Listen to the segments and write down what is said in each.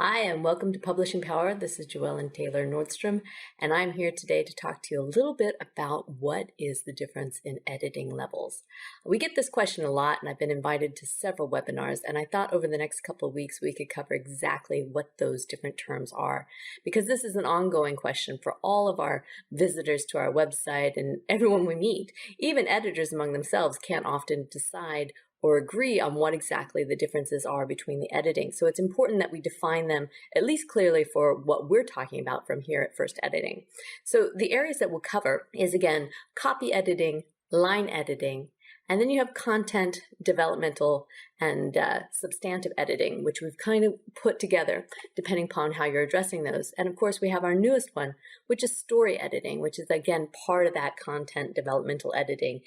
Hi, and welcome to Publishing Power. This is JoEllen Taylor Nordström, and I'm here today to talk to you a little bit about what is the difference in editing levels. We get this question a lot, and I've been invited to several webinars, and I thought over the next couple of weeks we could cover exactly what those different terms are, because this is an ongoing question for all of our visitors to our website and everyone we meet. Even editors among themselves can't often decide or agree on what exactly the differences are between the editing. So it's important that we define them at least clearly for what we're talking about from here at First Editing. So the areas that we'll cover is, again, copy editing, line editing, and then you have content, developmental, and substantive editing, which we've kind of put together depending upon how you're addressing those. And of course, we have our newest one, which is story editing, which is, again, part of that content developmental editing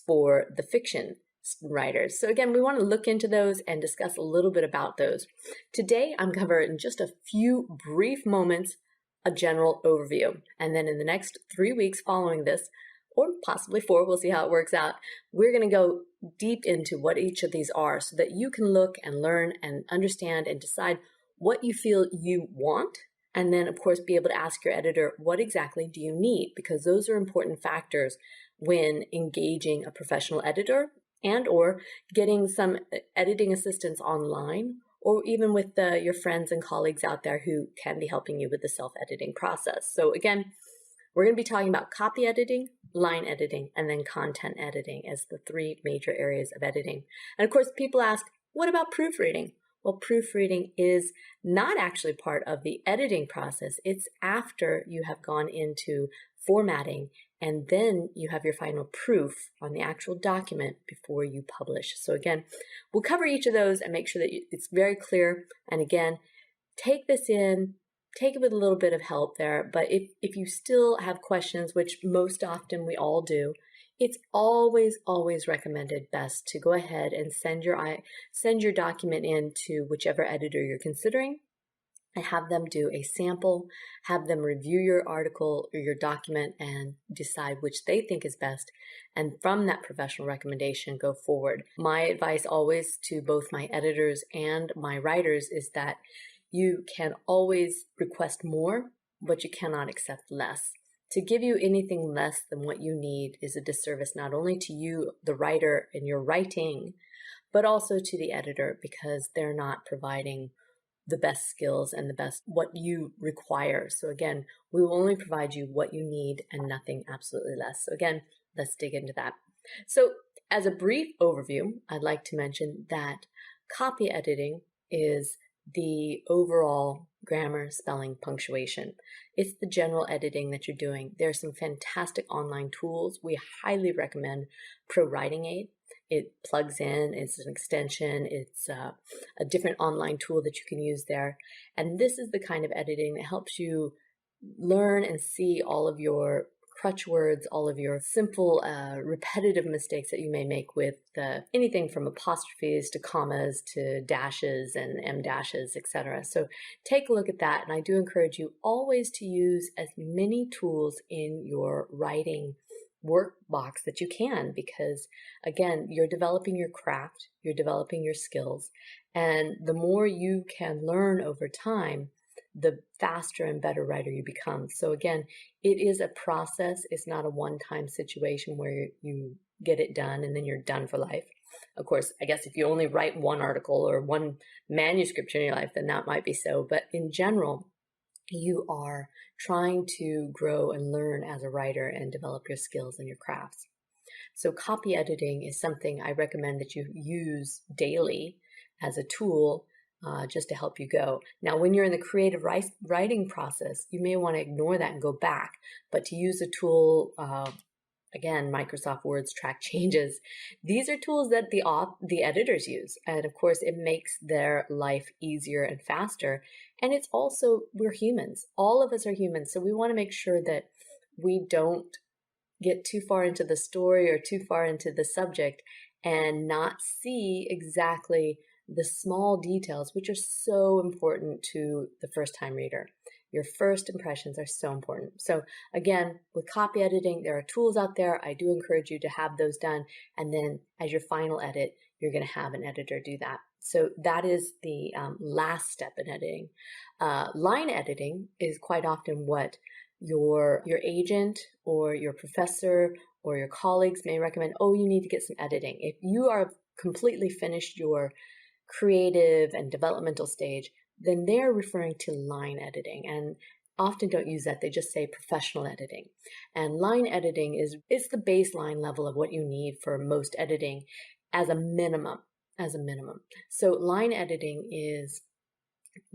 for the fiction writers. So again, we want to look into those and discuss a little bit about those. Today, I'm covering in just a few brief moments a general overview. And then in the next 3 weeks following this, or possibly 4, we'll see how it works out, we're going to go deep into what each of these are so that you can look and learn and understand and decide what you feel you want. And then, of course, be able to ask your editor, what exactly do you need? Because those are important factors when engaging a professional editor and or getting some editing assistance online, or even with your friends and colleagues out there who can be helping you with the self-editing process. So again, we're going to be talking about copy editing, line editing, and then content editing as the 3 major areas of editing. And of course, people ask, what about proofreading? Well, proofreading is not actually part of the editing process. It's after you have gone into formatting, and then you have your final proof on the actual document before you publish. So again, we'll cover each of those and make sure that it's very clear. And again, take this in, take it with a little bit of help there. But if you still have questions, which most often we all do, it's always recommended best to go ahead and send your document in to whichever editor you're considering, and have them do a sample, have them review your article or your document and decide which they think is best. And from that professional recommendation, go forward. My advice always to both my editors and my writers is that you can always request more, but you cannot accept less. To give you anything less than what you need is a disservice not only to you, the writer, and your writing, but also to the editor, because they're not providing the best skills and the best what you require. So again, we will only provide you what you need and nothing absolutely less. So again, let's dig into that. So as a brief overview, I'd like to mention that copy editing is the overall grammar, spelling, punctuation. It's the general editing that you're doing. There are some fantastic online tools. We highly recommend Pro Writing Aid. It plugs in, it's an extension, it's a different online tool that you can use there. And this is the kind of editing that helps you learn and see all of your crutch words, all of your simple, repetitive mistakes that you may make with anything from apostrophes to commas to dashes and em dashes, etc. So take a look at that. And I do encourage you always to use as many tools in your writing workbox that you can, because again, you're developing your craft, you're developing your skills, and the more you can learn over time, the faster and better writer you become. So again, it is a process. It's not a one-time situation where you get it done and then you're done for life. Of course, I guess if you only write one article or one manuscript in your life, then that might be so. But in general, you are trying to grow and learn as a writer and develop your skills and your crafts. So copy editing is something I recommend that you use daily as a tool just to help you go. Now, when you're in the creative writing process, you may want to ignore that and go back. But to use a tool, again, Microsoft Word's track changes. These are tools that the editors use. And of course, it makes their life easier and faster. And it's also, we're humans. All of us are humans. So we want to make sure that we don't get too far into the story or too far into the subject and not see exactly the small details, which are so important to the first-time reader. Your first impressions are so important. So again, with copy editing, there are tools out there. I do encourage you to have those done. And then as your final edit, you're going to have an editor do that. So that is the last step in editing. Line editing is quite often what your agent or your professor or your colleagues may recommend. Oh, you need to get some editing. If you are completely finished your creative and developmental stage, then they're referring to line editing, and often don't use that. They just say professional editing. And line editing is the baseline level of what you need for most editing as a minimum. So line editing is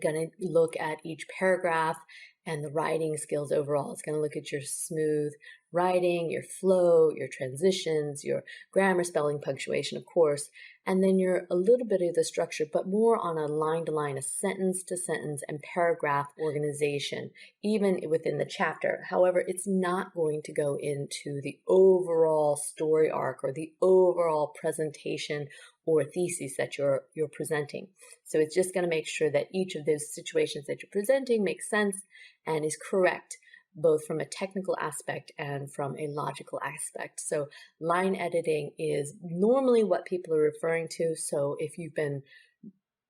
going to look at each paragraph and the writing skills overall. It's going to look at your smooth writing, your flow, your transitions, your grammar, spelling, punctuation, of course, and then a little bit of the structure, but more on a line to line, a sentence to sentence and paragraph organization, even within the chapter. However, it's not going to go into the overall story arc or the overall presentation or thesis that you're presenting. So it's just going to make sure that each of those situations that you're presenting makes sense and is correct, both from a technical aspect and from a logical aspect. So line editing is normally what people are referring to. So if you've been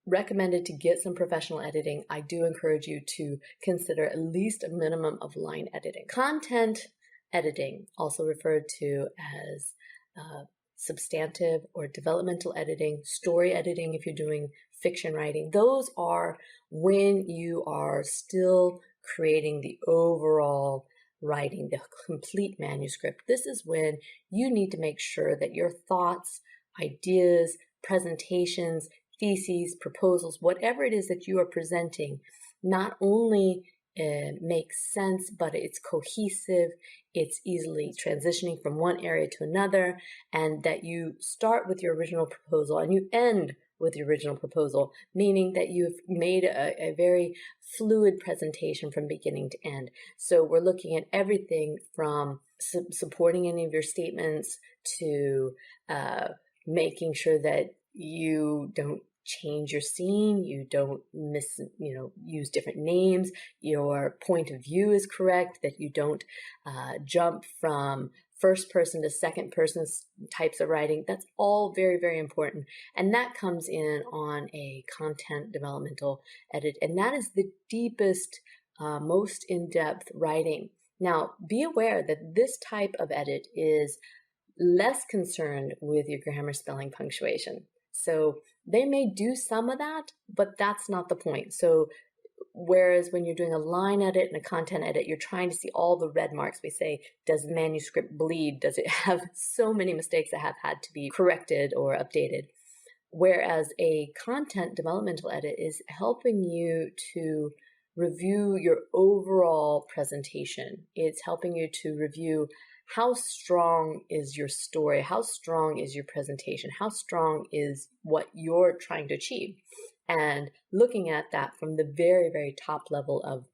recommended to get some professional editing, I do encourage you to consider at least a minimum of line editing. Content editing, also referred to as substantive or developmental editing, story editing if you're doing fiction writing. Those are when you are still creating the overall writing, the complete manuscript. This is when you need to make sure that your thoughts, ideas, presentations, theses, proposals, whatever it is that you are presenting, not only makes sense, but it's cohesive, it's easily transitioning from one area to another, and that you start with your original proposal and you end with the original proposal, meaning that you've made a very fluid presentation from beginning to end. So we're looking at everything from supporting any of your statements to making sure that you don't change your scene, you don't use different names, your point of view is correct, that you don't jump from first person to second person types of writing. That's all very, very important. And that comes in on a content developmental edit. And that is the deepest, most in-depth writing. Now, be aware that this type of edit is less concerned with your grammar, spelling, punctuation. So they may do some of that, but that's not the point. So whereas when you're doing a line edit and a content edit, you're trying to see all the red marks. We say, does the manuscript bleed? Does it have so many mistakes that have had to be corrected or updated? Whereas a content developmental edit is helping you to review your overall presentation. It's helping you to review how strong is your story, how strong is your presentation, how strong is what you're trying to achieve. And looking at that from the very, very top level of,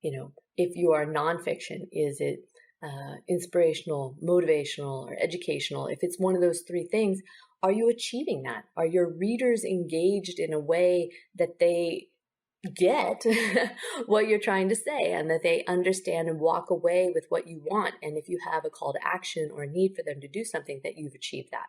if you are nonfiction, is it inspirational, motivational, or educational? If it's one of those three things, are you achieving that? Are your readers engaged in a way that they get what you're trying to say and that they understand and walk away with what you want? And if you have a call to action or a need for them to do something, that you've achieved that.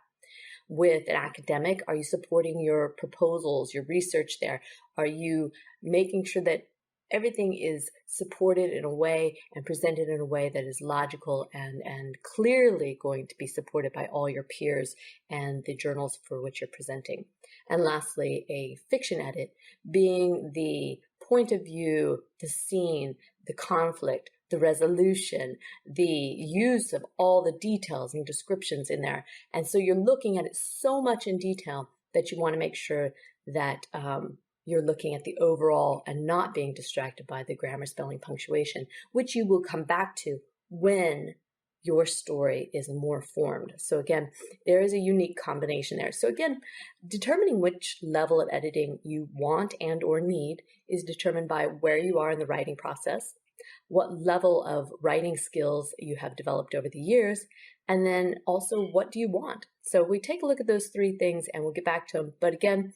With an academic, are you supporting your proposals, your research there? Are you making sure that everything is supported in a way and presented in a way that is logical and clearly going to be supported by all your peers and the journals for which you're presenting? And lastly, a fiction edit being the point of view, the scene, the conflict, the resolution, the use of all the details and descriptions in there. And so you're looking at it so much in detail that you want to make sure that you're looking at the overall and not being distracted by the grammar, spelling, punctuation, which you will come back to when your story is more formed. So again, there is a unique combination there. So again, determining which level of editing you want and or need is determined by where you are in the writing process, what level of writing skills you have developed over the years, and then also what do you want? So we take a look at those three things and we'll get back to them. But again,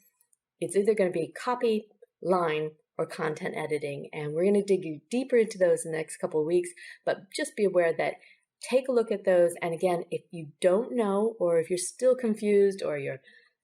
it's either going to be copy, line, or content editing. And we're going to dig deeper into those in the next couple of weeks. But just be aware that take a look at those. And again, if you don't know, or if you're still confused, or you're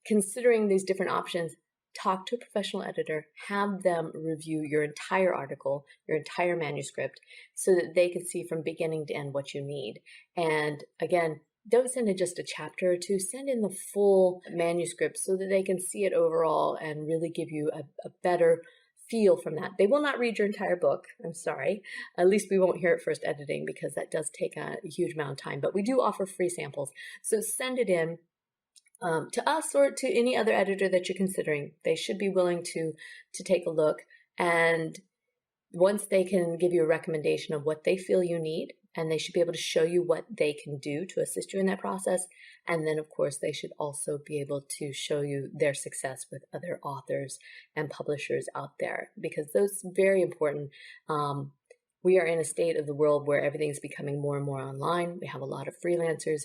considering these different options, talk to a professional editor, have them review your entire article, your entire manuscript, so that they can see from beginning to end what you need. And again, don't send in just a chapter or two, send in the full manuscript so that they can see it overall and really give you a better feel from that. They will not read your entire book. I'm sorry. At least we won't hear it first editing, because that does take a huge amount of time, but we do offer free samples. So send it in. To us or to any other editor that you're considering. They should be willing to take a look. And once they can give you a recommendation of what they feel you need, and they should be able to show you what they can do to assist you in that process. And then, of course, they should also be able to show you their success with other authors and publishers out there, because those are very important. We are in a state of the world where everything's becoming more and more online. We have a lot of freelancers,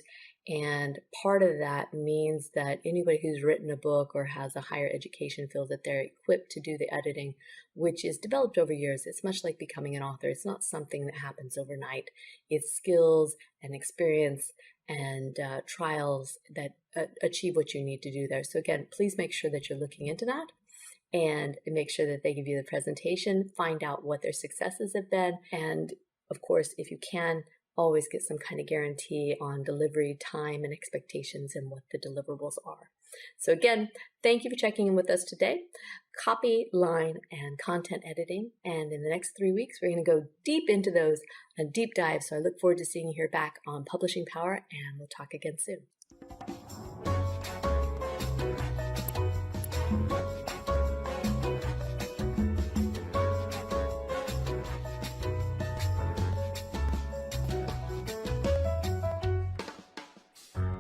and part of that means that anybody who's written a book or has a higher education feels that they're equipped to do the editing, which is developed over years. It's much like becoming an author. It's not something that happens overnight. It's skills and experience and trials that achieve what you need to do there. So again, please make sure that you're looking into that, and make sure that they give you the presentation, find out what their successes have been, and of course, if you can, always get some kind of guarantee on delivery time and expectations and what the deliverables are. So again, thank you for checking in with us today. Copy, line, and content editing. And in the next 3 weeks, we're going to go deep into those, a deep dive. So I look forward to seeing you here back on Publishing Power, and we'll talk again soon.